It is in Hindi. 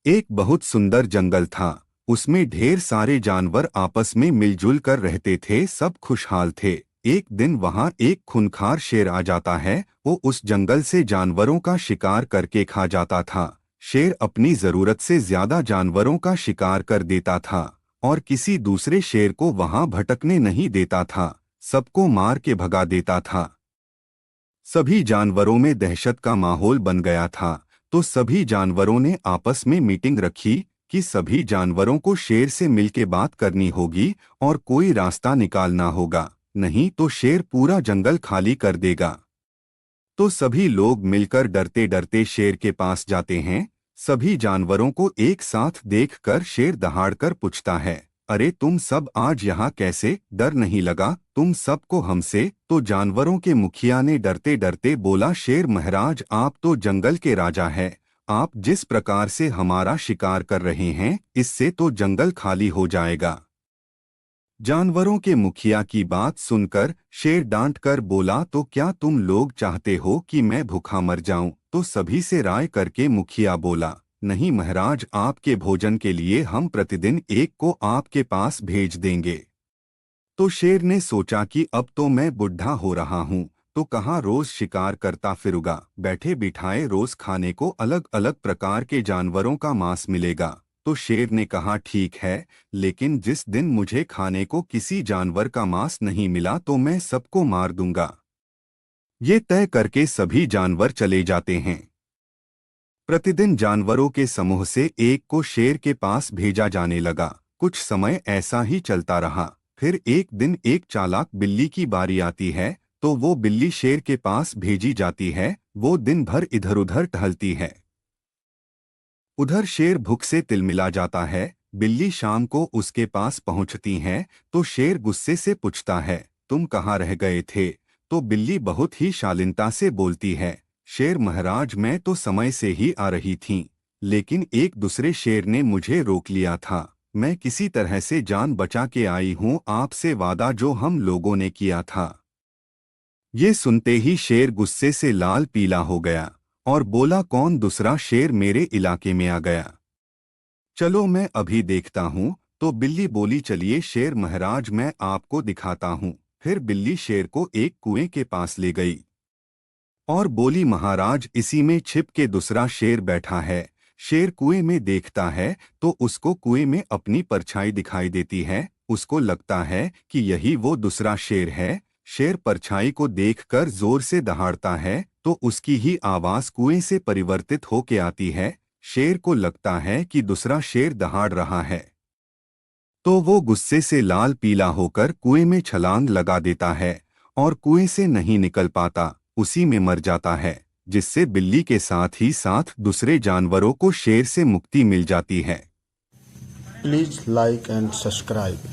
एक बहुत सुंदर जंगल था। उसमें ढेर सारे जानवर आपस में मिलजुल कर रहते थे, सब खुशहाल थे। एक दिन वहां एक खूंखार शेर आ जाता है। वो उस जंगल से जानवरों का शिकार करके खा जाता था। शेर अपनी जरूरत से ज्यादा जानवरों का शिकार कर देता था और किसी दूसरे शेर को वहां भटकने नहीं देता था, सबको मार के भगा देता था। सभी जानवरों में दहशत का माहौल बन गया था। तो सभी जानवरों ने आपस में मीटिंग रखी कि सभी जानवरों को शेर से मिलके बात करनी होगी और कोई रास्ता निकालना होगा, नहीं तो शेर पूरा जंगल खाली कर देगा। तो सभी लोग मिलकर डरते डरते शेर के पास जाते हैं। सभी जानवरों को एक साथ देखकर शेर दहाड़कर पूछता है, अरे तुम सब आज यहाँ कैसे? डर नहीं लगा तुम सबको हमसे? तो जानवरों के मुखिया ने डरते डरते बोला, शेर महाराज आप तो जंगल के राजा हैं। आप जिस प्रकार से हमारा शिकार कर रहे हैं इससे तो जंगल खाली हो जाएगा। जानवरों के मुखिया की बात सुनकर शेर डांट कर बोला, तो क्या तुम लोग चाहते हो कि मैं भूखा मर जाऊं? तो सभी से राय करके मुखिया बोला, नहीं महाराज, आपके भोजन के लिए हम प्रतिदिन एक को आपके पास भेज देंगे। तो शेर ने सोचा कि अब तो मैं बुढ़ा हो रहा हूँ, तो कहाँ रोज शिकार करता फिरूंगा। बैठे बिठाए रोज खाने को अलग अलग प्रकार के जानवरों का मांस मिलेगा। तो शेर ने कहा, ठीक है, लेकिन जिस दिन मुझे खाने को किसी जानवर का मांस नहीं मिला तो मैं सबको मार दूंगा। ये तय करके सभी जानवर चले जाते हैं। प्रतिदिन जानवरों के समूह से एक को शेर के पास भेजा जाने लगा। कुछ समय ऐसा ही चलता रहा। फिर एक दिन एक चालाक बिल्ली की बारी आती है। तो वो बिल्ली शेर के पास भेजी जाती है। वो दिन भर इधर उधर टहलती है। उधर शेर भूख से तिलमिला जाता है। बिल्ली शाम को उसके पास पहुंचती है तो शेर गुस्से से पूछता है, तुम कहाँ रह गए थे? तो बिल्ली बहुत ही शालीनता से बोलती है, शेर महाराज मैं तो समय से ही आ रही थी, लेकिन एक दूसरे शेर ने मुझे रोक लिया था। मैं किसी तरह से जान बचा के आई हूँ, आपसे वादा जो हम लोगों ने किया था। ये सुनते ही शेर गुस्से से लाल पीला हो गया और बोला, कौन दूसरा शेर मेरे इलाके में आ गया? चलो मैं अभी देखता हूँ। तो बिल्ली बोली, चलिए शेर महाराज मैं आपको दिखाता हूँ। फिर बिल्ली शेर को एक कुएं के पास ले गई और बोली, महाराज इसी में छिप के दूसरा शेर बैठा है। शेर कुएं में देखता है तो उसको कुएं में अपनी परछाई दिखाई देती है। उसको लगता है कि यही वो दूसरा शेर है। शेर परछाई को देखकर जोर से दहाड़ता है तो उसकी ही आवाज कुएं से परिवर्तित होके आती है। शेर को लगता है कि दूसरा शेर दहाड़ रहा है, तो वो गुस्से से लाल पीला होकर कुएं में छलांग लगा देता है और कुएं से नहीं निकल पाता, उसी में मर जाता है। जिससे बिल्ली के साथ ही साथ दूसरे जानवरों को शेर से मुक्ति मिल जाती है। Please like and subscribe.